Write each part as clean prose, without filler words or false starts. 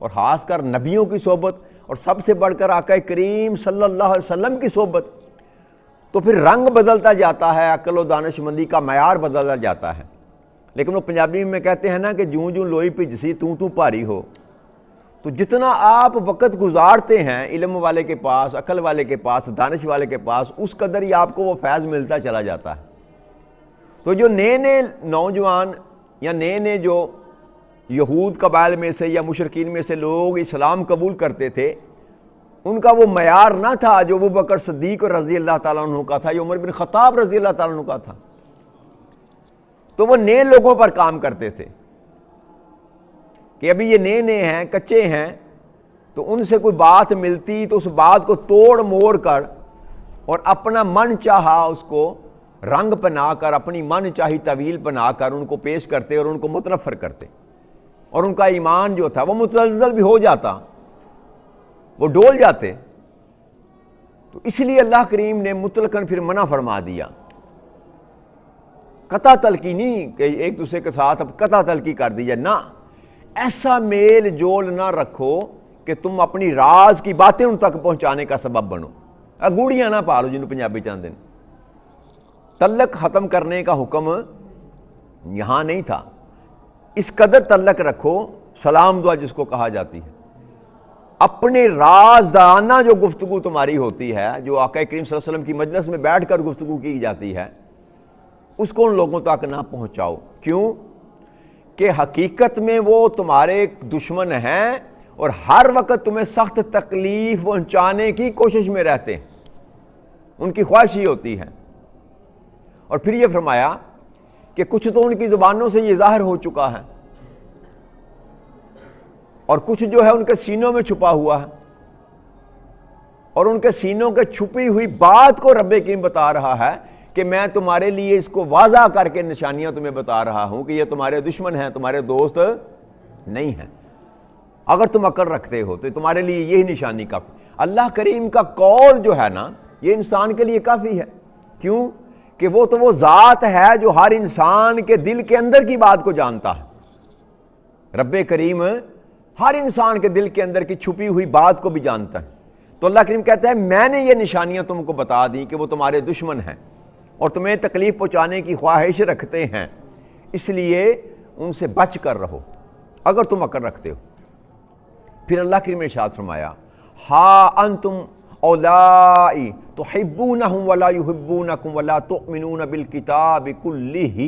اور خاص کر نبیوں کی صحبت اور سب سے بڑھ کر آقا کریم صلی اللہ علیہ وسلم کی صحبت، تو پھر رنگ بدلتا جاتا ہے، عقل و دانش مندی کا معیار بدلتا جاتا ہے۔ لیکن وہ پنجابی میں کہتے ہیں نا کہ جوں جوں لوئی پجسی تو بھاری ہو۔ تو جتنا آپ وقت گزارتے ہیں علم والے کے پاس، عقل والے کے پاس، دانش والے کے پاس، اس قدر ہی آپ کو وہ فیض ملتا چلا جاتا ہے۔ تو جو نئے نئے نوجوان یا نئے جو یہود قبائل میں سے یا مشرکین میں سے لوگ اسلام قبول کرتے تھے، ان کا وہ معیار نہ تھا جو ابوبکر صدیق رضی اللہ تعالیٰ عنہ کا تھا، یا عمر بن خطاب رضی اللہ تعالیٰ عنہ کا تھا۔ تو وہ نئے لوگوں پر کام کرتے تھے کہ ابھی یہ نئے نئے ہیں، کچے ہیں، تو ان سے کوئی بات ملتی تو اس بات کو توڑ موڑ کر اور اپنا من چاہا اس کو رنگ بنا کر، اپنی من چاہی طویل بنا کر ان کو پیش کرتے اور ان کو متنفر کرتے، اور ان کا ایمان جو تھا وہ متزلزل بھی ہو جاتا، وہ ڈول جاتے۔ تو اس لیے اللہ کریم نے مطلقاً پھر منع فرما دیا، قطع تلقی نہیں کہ ایک دوسرے کے ساتھ اب قطع تلقی کر دی جائے، نہ، ایسا میل جول نہ رکھو کہ تم اپنی راز کی باتیں ان تک پہنچانے کا سبب بنو۔ گوڑیاں نہ پالو جنہوں پنجابی چاہتے ہیں۔ تعلق ختم کرنے کا حکم یہاں نہیں تھا، اس قدر تعلق رکھو، سلام دعا جس کو کہا جاتی ہے، اپنے رازدارانہ جو گفتگو تمہاری ہوتی ہے، جو آقا کریم صلی اللہ علیہ وسلم کی مجلس میں بیٹھ کر گفتگو کی جاتی ہے، اس کو ان لوگوں تک نہ پہنچاؤ۔ کیوں؟ کہ حقیقت میں وہ تمہارے دشمن ہیں اور ہر وقت تمہیں سخت تکلیف پہنچانے کی کوشش میں رہتے ہیں، ان کی خواہش ہی ہوتی ہے۔ اور پھر یہ فرمایا کہ کچھ تو ان کی زبانوں سے یہ ظاہر ہو چکا ہے، اور کچھ جو ہے ان کے سینوں میں چھپا ہوا ہے، اور ان کے سینوں کے چھپی ہوئی بات کو رب کریم بتا رہا ہے کہ میں تمہارے لیے اس کو واضح کر کے نشانیاں تمہیں بتا رہا ہوں کہ یہ تمہارے دشمن ہیں، تمہارے دوست نہیں ہیں۔ اگر تم عقل رکھتے ہو تو تمہارے لیے یہی نشانی کافی۔ اللہ کریم کا قول جو ہے نا، یہ انسان کے لیے کافی ہے۔ کیوں؟ کہ وہ تو وہ ذات ہے جو ہر انسان کے دل کے اندر کی بات کو جانتا ہے۔ رب کریم ہر انسان کے دل کے اندر کی چھپی ہوئی بات کو بھی جانتا ہے۔ تو اللہ کریم کہتا ہے میں نے یہ نشانیاں تم کو بتا دی کہ وہ تمہارے دشمن ہیں اور تمہیں تکلیف پہنچانے کی خواہش رکھتے ہیں، اس لیے ان سے بچ کر رہو اگر تم عقل رکھتے ہو۔ پھر اللہ کریم نے ارشاد فرمایا ہا انتم اولائی تحبونہم ولا یحبونکم ولا تؤمنون بالکتاب کلہ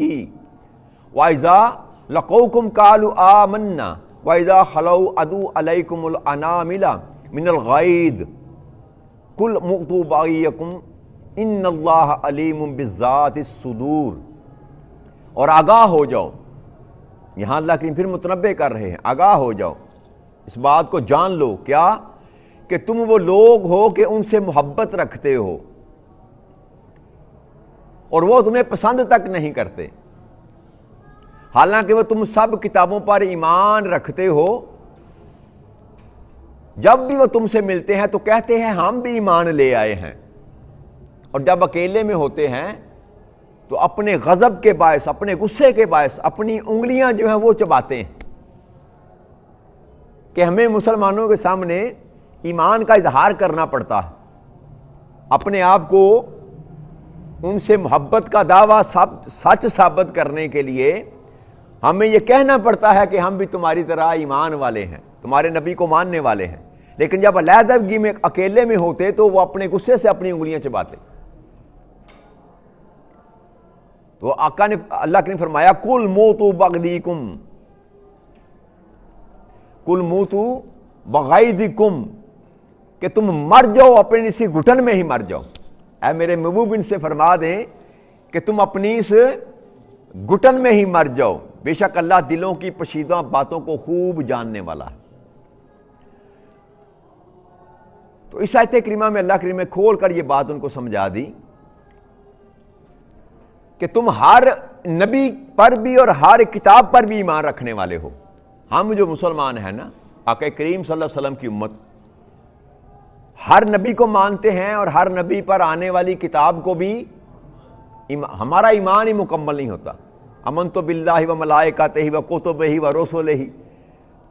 وَإِذَا لَقَوْكُمْ قَالُوا آمَنَّا وَإِذَا خَلَوْا عَدُوا عَلَيْكُمُ الْأَنَامِلَ مِنَ الْغَيْظِ قُلْ مُؤْتُوا بَغِيَّكُمْ ان اللہ علیم بذات الصدور۔ اور آگاہ ہو جاؤ، یہاں اللہ کی پھر متنبہ کر رہے ہیں، آگاہ ہو جاؤ، اس بات کو جان لو، کیا کہ تم وہ لوگ ہو کہ ان سے محبت رکھتے ہو اور وہ تمہیں پسند تک نہیں کرتے، حالانکہ وہ تم سب کتابوں پر ایمان رکھتے ہو۔ جب بھی وہ تم سے ملتے ہیں تو کہتے ہیں ہم بھی ایمان لے آئے ہیں، اور جب اکیلے میں ہوتے ہیں تو اپنے غضب کے باعث، اپنے غصے کے باعث اپنی انگلیاں جو ہیں وہ چباتے ہیں کہ ہمیں مسلمانوں کے سامنے ایمان کا اظہار کرنا پڑتا ہے، اپنے آپ کو ان سے محبت کا دعویٰ سچ ثابت کرنے کے لیے ہمیں یہ کہنا پڑتا ہے کہ ہم بھی تمہاری طرح ایمان والے ہیں، تمہارے نبی کو ماننے والے ہیں۔ لیکن جب علیحدگی میں اکیلے میں ہوتے تو وہ اپنے غصے سے اپنی انگلیاں چباتے۔ تو آقا نے، اللہ نے فرمایا کل موتوا بغیظکم، کل موتوا بغیظکم، کہ تم مر جاؤ اپنی اسی گھٹن میں ہی مر جاؤ۔ اے میرے محبوب ان سے فرما دیں کہ تم اپنی اس گھٹن میں ہی مر جاؤ، بے شک اللہ دلوں کی پوشیدہ باتوں کو خوب جاننے والا ہے۔ تو اس آیت کریمہ میں اللہ کریم نے کھول کر یہ بات ان کو سمجھا دی کہ تم ہر نبی پر بھی اور ہر کتاب پر بھی ایمان رکھنے والے ہو۔ ہم جو مسلمان ہیں نا، آقا کریم صلی اللہ علیہ وسلم کی امت، ہر نبی کو مانتے ہیں اور ہر نبی پر آنے والی کتاب کو بھی، ہمارا ایمان ہی مکمل نہیں ہوتا۔ امنت باللہ و ملائکتہ و کتبہ و رسلہ،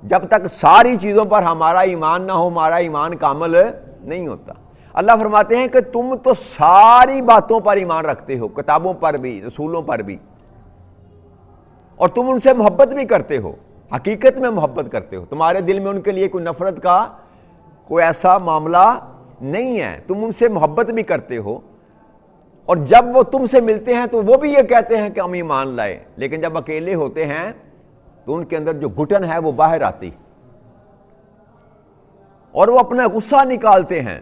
جب تک ساری چیزوں پر ہمارا ایمان نہ ہو ہمارا ایمان کامل نہیں ہوتا۔ اللہ فرماتے ہیں کہ تم تو ساری باتوں پر ایمان رکھتے ہو، کتابوں پر بھی، رسولوں پر بھی، اور تم ان سے محبت بھی کرتے ہو، حقیقت میں محبت کرتے ہو، تمہارے دل میں ان کے لیے کوئی نفرت کا کوئی ایسا معاملہ نہیں ہے، تم ان سے محبت بھی کرتے ہو، اور جب وہ تم سے ملتے ہیں تو وہ بھی یہ کہتے ہیں کہ ہم ایمان لائے، لیکن جب اکیلے ہوتے ہیں تو ان کے اندر جو گھٹن ہے وہ باہر آتی اور وہ اپنا غصہ نکالتے ہیں۔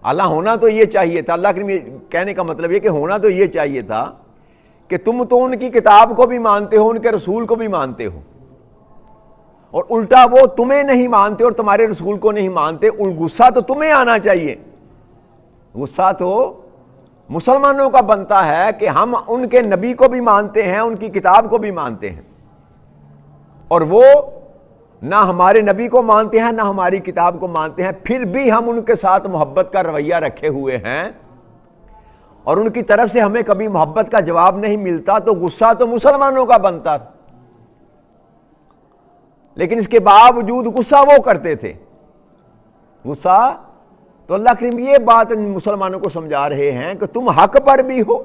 اللہ ہونا تو یہ چاہیے تھا، اللہ کے کہنے کا مطلب یہ کہ ہونا تو یہ چاہیے تھا کہ تم تو ان کی کتاب کو بھی مانتے ہو، ان کے رسول کو بھی مانتے ہو، اور الٹا وہ تمہیں نہیں مانتے اور تمہارے رسول کو نہیں مانتے، غصہ تو تمہیں آنا چاہیے۔ غصہ تو مسلمانوں کا بنتا ہے کہ ہم ان کے نبی کو بھی مانتے ہیں، ان کی کتاب کو بھی مانتے ہیں، اور وہ نہ ہمارے نبی کو مانتے ہیں نہ ہماری کتاب کو مانتے ہیں، پھر بھی ہم ان کے ساتھ محبت کا رویہ رکھے ہوئے ہیں، اور ان کی طرف سے ہمیں کبھی محبت کا جواب نہیں ملتا، تو غصہ تو مسلمانوں کا بنتا، لیکن اس کے باوجود غصہ وہ کرتے تھے۔ غصہ تو اللہ کریم یہ بات مسلمانوں کو سمجھا رہے ہیں کہ تم حق پر بھی ہو،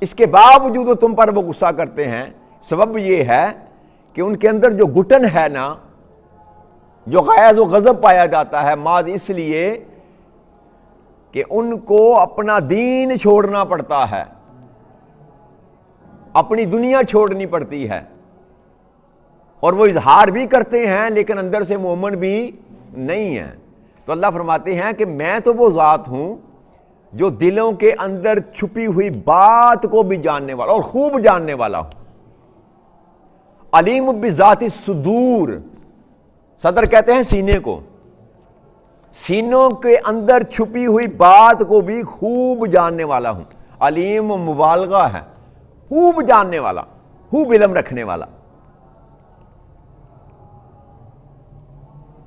اس کے باوجود وہ تم پر وہ غصہ کرتے ہیں۔ سبب یہ ہے کہ ان کے اندر جو گھٹن ہے نا، جو غیظ و غضب پایا جاتا ہے، ماذ اس لیے کہ ان کو اپنا دین چھوڑنا پڑتا ہے، اپنی دنیا چھوڑنی پڑتی ہے، اور وہ اظہار بھی کرتے ہیں لیکن اندر سے مومن بھی نہیں ہیں۔ تو اللہ فرماتے ہیں کہ میں تو وہ ذات ہوں جو دلوں کے اندر چھپی ہوئی بات کو بھی جاننے والا اور خوب جاننے والا ہوں۔ علیم بذات الصدور، صدر کہتے ہیں سینے کو، سینوں کے اندر چھپی ہوئی بات کو بھی خوب جاننے والا ہوں۔ علیم مبالغہ ہے، خوب جاننے والا، خوب علم رکھنے والا۔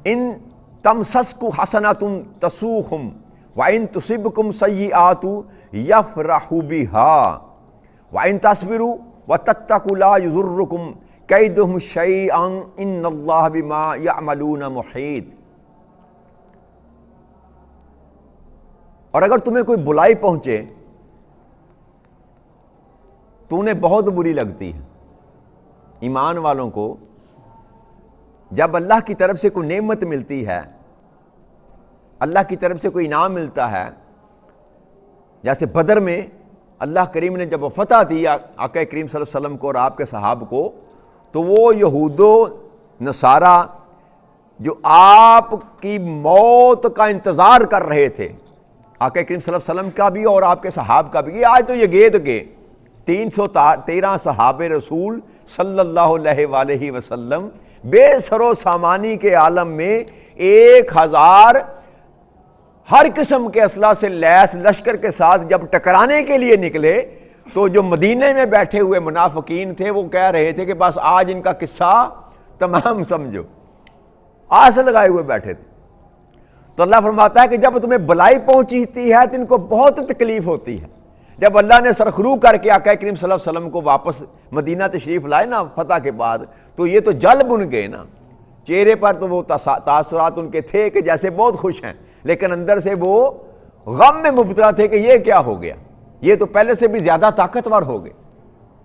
ان تمسسکم حسنۃ تسؤہم وان تصبکم سیئات یفرحوا بها وان تصبروا وتتقوا لا یضرکم کیدہم شیئا ان اللہ بما یعملون محیط۔ اور اگر تمہیں کوئی بلائی پہنچے تو انہیں بہت بری لگتی ہے۔ ایمان والوں کو جب اللہ کی طرف سے کوئی نعمت ملتی ہے، اللہ کی طرف سے کوئی انعام ملتا ہے، جیسے بدر میں اللہ کریم نے جب فتح دی آقا کریم صلی اللہ علیہ وسلم کو اور آپ کے صحابہ کو، تو وہ یہود و نصارہ جو آپ کی موت کا انتظار کر رہے تھے، آقا کریم صلی اللہ علیہ وسلم کا بھی اور آپ کے صحابہ کا بھی، آج تو یہ گئے تو گئے 313 صحابہ رسول صلی اللہ علیہ وآلہ وسلم بے سر و سامانی کے عالم میں 1000 ہر قسم کے اسلحہ سے لیس لشکر کے ساتھ جب ٹکرانے کے لیے نکلے، تو جو مدینے میں بیٹھے ہوئے منافقین تھے وہ کہہ رہے تھے کہ بس آج ان کا قصہ تمام سمجھو، آس لگائے ہوئے بیٹھے تھے۔ تو اللہ فرماتا ہے کہ جب تمہیں بلائی پہنچتی ہے تو ان کو بہت تکلیف ہوتی ہے۔ جب اللہ نے سرخرو کر کے آقا کریم صلی اللہ علیہ وسلم کو واپس مدینہ تشریف لائے نا فتح کے بعد، تو یہ تو جل بن گئے نا، چہرے پر تو وہ تاثرات ان کے تھے کہ جیسے بہت خوش ہیں، لیکن اندر سے وہ غم میں مبتلا تھے کہ یہ کیا ہو گیا، یہ تو پہلے سے بھی زیادہ طاقتور ہو گئے،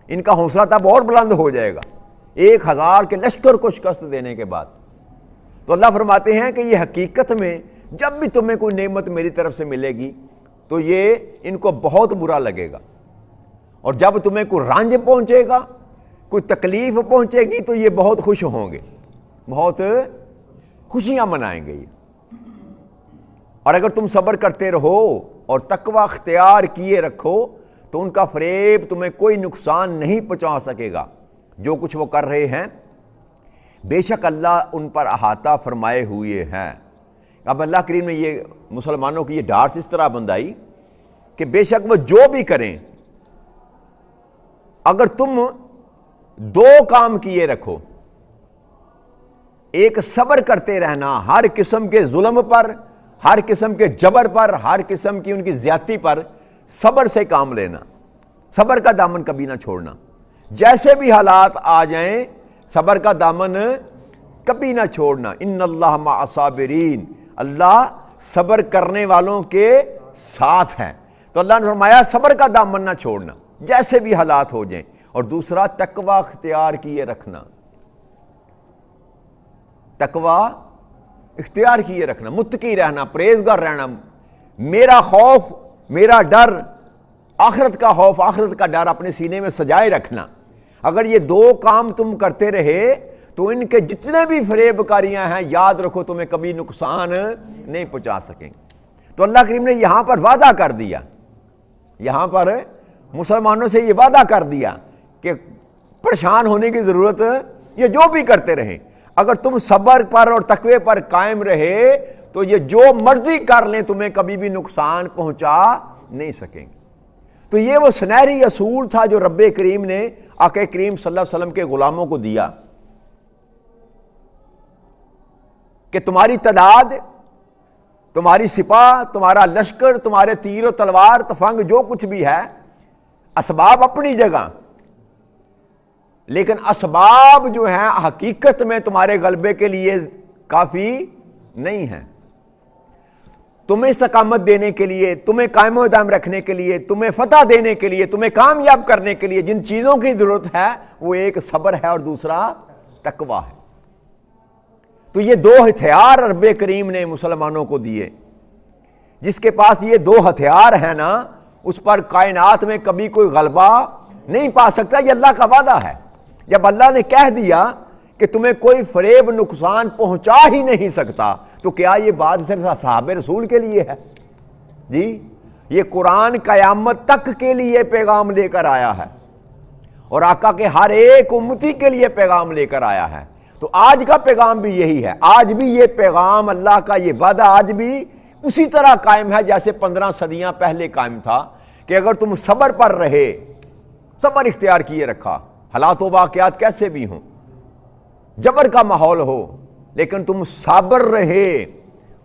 ان کا حوصلہ تب اور بلند ہو جائے گا 1000 کے لشکر کو شکست دینے کے بعد۔ تو اللہ فرماتے ہیں کہ یہ حقیقت میں جب بھی تمہیں کوئی نعمت میری طرف سے ملے گی تو یہ ان کو بہت برا لگے گا، اور جب تمہیں کوئی رنج پہنچے گا، کوئی تکلیف پہنچے گی تو یہ بہت خوش ہوں گے، بہت خوشیاں منائیں گے۔ اور اگر تم صبر کرتے رہو اور تقوی اختیار کیے رکھو تو ان کا فریب تمہیں کوئی نقصان نہیں پہنچا سکے گا، جو کچھ وہ کر رہے ہیں بے شک اللہ ان پر احاطہ فرمائے ہوئے ہیں۔ اب اللہ کریم نے یہ مسلمانوں کی یہ ڈارس اس طرح بندائی کہ بے شک وہ جو بھی کریں، اگر تم 2 کام کیے رکھو، ایک صبر کرتے رہنا ہر قسم کے ظلم پر، ہر قسم کے جبر پر، ہر قسم کی ان کی زیادتی پر صبر سے کام لینا، صبر کا دامن کبھی نہ چھوڑنا، جیسے بھی حالات آ جائیں صبر کا دامن کبھی نہ چھوڑنا. ان اللہ مع الصابرین، اللہ صبر کرنے والوں کے ساتھ ہے. تو اللہ نے فرمایا صبر کا دامن نہ چھوڑنا جیسے بھی حالات ہو جائیں. اور دوسرا تقوی اختیار کیے رکھنا، تقوی اختیار کیے رکھنا، متقی رہنا، پرہیزگار رہنا. میرا خوف، میرا ڈر، آخرت کا خوف، آخرت کا ڈر اپنے سینے میں سجائے رکھنا. اگر یہ دو کام تم کرتے رہے تو ان کے جتنے بھی فریب کاریاں ہیں یاد رکھو تمہیں کبھی نقصان نہیں پہنچا سکیں. تو اللہ کریم نے یہاں پر وعدہ کر دیا، یہاں پر مسلمانوں سے یہ وعدہ کر دیا کہ پریشان ہونے کی ضرورت، یہ جو بھی کرتے رہیں اگر تم صبر پر اور تقوی پر قائم رہے تو یہ جو مرضی کر لیں تمہیں کبھی بھی نقصان پہنچا نہیں سکیں گے. تو یہ وہ سنہری اصول تھا جو رب کریم نے آقا کریم صلی اللہ علیہ وسلم کے غلاموں کو دیا کہ تمہاری تعداد، تمہاری سپاہ، تمہارا لشکر، تمہارے تیر و تلوار تفنگ جو کچھ بھی ہے، اسباب اپنی جگہ، لیکن اسباب جو ہیں حقیقت میں تمہارے غلبے کے لیے کافی نہیں ہیں. تمہیں استقامت دینے کے لیے، تمہیں قائم و دائم رکھنے کے لیے، تمہیں فتح دینے کے لیے، تمہیں کامیاب کرنے کے لیے جن چیزوں کی ضرورت ہے وہ ایک صبر ہے اور دوسرا تقوی ہے. تو یہ دو ہتھیار رب کریم نے مسلمانوں کو دیے. جس کے پاس یہ دو ہتھیار ہیں نا اس پر کائنات میں کبھی کوئی غلبہ نہیں پا سکتا. یہ اللہ کا وعدہ ہے. جب اللہ نے کہہ دیا کہ تمہیں کوئی فریب نقصان پہنچا ہی نہیں سکتا تو کیا یہ بات صرف اصحاب رسول کے لیے ہے؟ جی یہ قرآن قیامت تک کے لیے پیغام لے کر آیا ہے اور آقا کے ہر ایک امتی کے لیے پیغام لے کر آیا ہے. تو آج کا پیغام بھی یہی ہے. آج بھی یہ پیغام، اللہ کا یہ وعدہ آج بھی اسی طرح قائم ہے جیسے 15 صدیاں پہلے قائم تھا کہ اگر تم صبر پر رہے، صبر اختیار کیے رکھا، حالات و واقعات کیسے بھی ہوں، جبر کا ماحول ہو، لیکن تم صابر رہے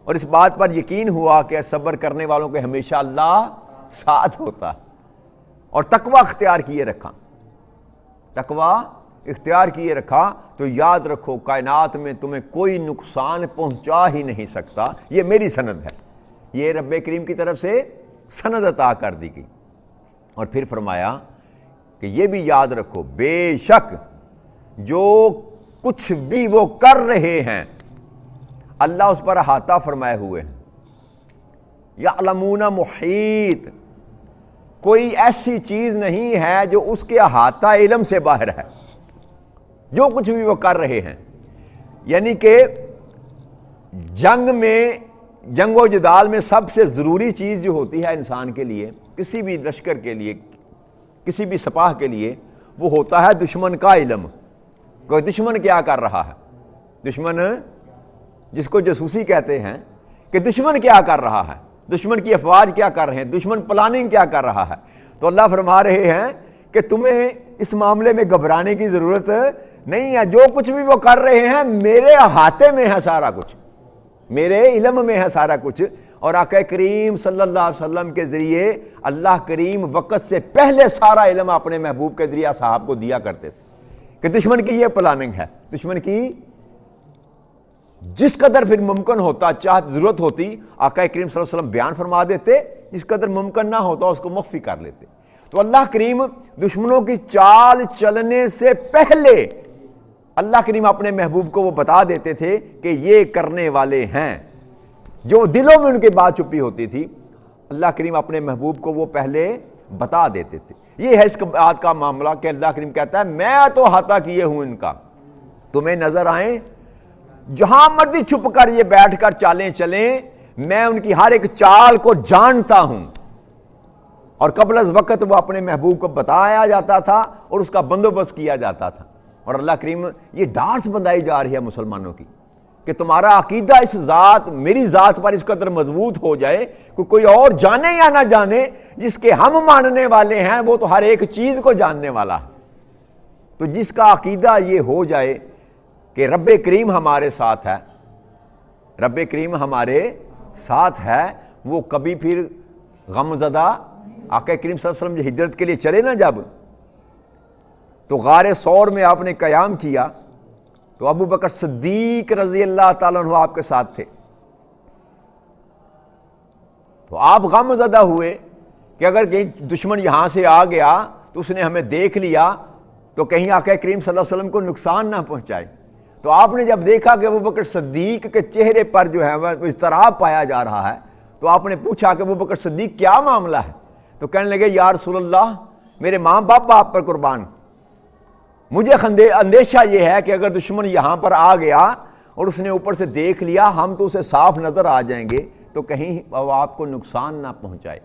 اور اس بات پر یقین ہوا کہ صبر کرنے والوں کے ہمیشہ اللہ ساتھ ہوتا ہے، اور تقوی اختیار کیے رکھا، تقوی اختیار کیے رکھا، تو یاد رکھو کائنات میں تمہیں کوئی نقصان پہنچا ہی نہیں سکتا. یہ میری سند ہے، یہ رب کریم کی طرف سے سند عطا کر دی گئی. اور پھر فرمایا کہ یہ بھی یاد رکھو بے شک جو کچھ بھی وہ کر رہے ہیں اللہ اس پر احاطہ فرمائے ہوئے ہیں. یعلمون محیط، کوئی ایسی چیز نہیں ہے جو اس کے احاطہ علم سے باہر ہے. جو کچھ بھی وہ کر رہے ہیں، یعنی کہ جنگ میں، جنگ و جدال میں سب سے ضروری چیز جو ہوتی ہے انسان کے لیے، کسی بھی لشکر کے لیے، کسی بھی سپاہ کے لیے، وہ ہوتا ہے دشمن کا علم. کوئی دشمن کیا کر رہا ہے، دشمن جس کو جاسوسی کہتے ہیں کہ دشمن کیا کر رہا ہے، دشمن کی افواج کیا کر رہے ہیں، دشمن پلاننگ کیا کر رہا ہے. تو اللہ فرما رہے ہیں کہ تمہیں اس معاملے میں گھبرانے کی ضرورت نہیں ہے. جو کچھ بھی وہ کر رہے ہیں میرے احاطے میں ہے سارا کچھ، میرے علم میں ہے سارا کچھ. اور آقا کریم صلی اللہ علیہ وسلم کے ذریعے اللہ کریم وقت سے پہلے سارا علم اپنے محبوب کے ذریعے صحاب کو دیا کرتے تھے کہ دشمن کی یہ پلاننگ ہے. دشمن کی جس قدر پھر ممکن ہوتا، چاہت ضرورت ہوتی، آقا کریم صلی اللہ علیہ وسلم بیان فرما دیتے، جس قدر ممکن نہ ہوتا اس کو مخفی کر لیتے. تو اللہ کریم دشمنوں کی چال چلنے سے پہلے اللہ کریم اپنے محبوب کو وہ بتا دیتے تھے کہ یہ کرنے والے ہیں. جو دلوں میں ان کی بات چھپی ہوتی تھی اللہ کریم اپنے محبوب کو وہ پہلے بتا دیتے تھے. یہ ہے اس بات کا معاملہ کہ اللہ کریم کہتا ہے میں تو احاطہ کیے ہوں ان کا، تمہیں نظر آئیں جہاں مرضی چھپ کر یہ بیٹھ کر چالیں چلیں، میں ان کی ہر ایک چال کو جانتا ہوں. اور قبل از وقت وہ اپنے محبوب کو بتایا جاتا تھا اور اس کا بندوبست کیا جاتا تھا. اور اللہ کریم یہ ڈارس بندائی جا رہی ہے مسلمانوں کی کہ تمہارا عقیدہ اس ذات، میری ذات پر اس قدر مضبوط ہو جائے کہ کوئی اور جانے یا نہ جانے، جس کے ہم ماننے والے ہیں وہ تو ہر ایک چیز کو جاننے والا ہے. تو جس کا عقیدہ یہ ہو جائے کہ رب کریم ہمارے ساتھ ہے، رب کریم ہمارے ساتھ ہے، وہ کبھی پھر غم زدہ. آقا کریم صلی اللہ علیہ وسلم جو ہجرت کے لیے چلے نا جب، تو غار ثور میں آپ نے قیام کیا تو ابو بکر صدیق رضی اللہ تعالیٰ عنہ آپ کے ساتھ تھے. تو آپ غم زدہ ہوئے کہ اگر کہیں دشمن یہاں سے آ گیا تو اس نے ہمیں دیکھ لیا تو کہیں آقا کریم صلی اللہ علیہ وسلم کو نقصان نہ پہنچائے. تو آپ نے جب دیکھا کہ ابو بکر صدیق کے چہرے پر جو ہے وہ اضطراب پایا جا رہا ہے تو آپ نے پوچھا کہ ابو بکر صدیق کیا معاملہ ہے؟ تو کہنے لگے یا رسول اللہ میرے ماں باپ آپ پر قربان، مجھے اندیشہ یہ ہے کہ اگر دشمن یہاں پر آ گیا اور اس نے اوپر سے دیکھ لیا ہم تو اسے صاف نظر آ جائیں گے تو کہیں وہ آپ کو نقصان نہ پہنچائے.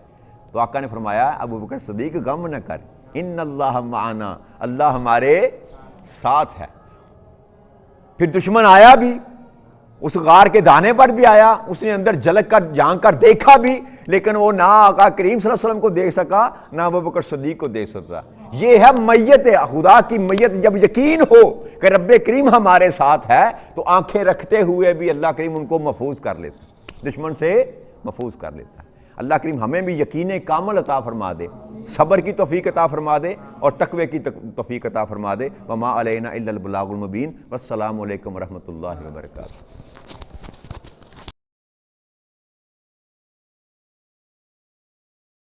تو آقا نے فرمایا ابو بکر صدیق غم نہ کر، ان اللہ معنا، اللہ ہمارے ساتھ ہے. پھر دشمن آیا بھی، اس غار کے دانے پر بھی آیا، اس نے اندر جھلک کر جھانک کر دیکھا بھی، لیکن وہ نہ آقا کریم صلی اللہ علیہ وسلم کو دیکھ سکا نہ ابو بکر صدیق کو دیکھ سکتا. یہ ہے میت، خدا کی میت. جب یقین ہو کہ رب کریم ہمارے ساتھ ہے تو آنکھیں رکھتے ہوئے بھی اللہ کریم ان کو محفوظ کر لیتا، دشمن سے محفوظ کر لیتا ہے. اللہ کریم ہمیں بھی یقین کامل عطا فرما دے، صبر کی توفیق عطا فرما دے اور تقوی کی توفیق عطا فرما دے. وما علینا الا البلاغ المبین. والسلام علیکم ورحمۃ اللہ وبرکاتہ.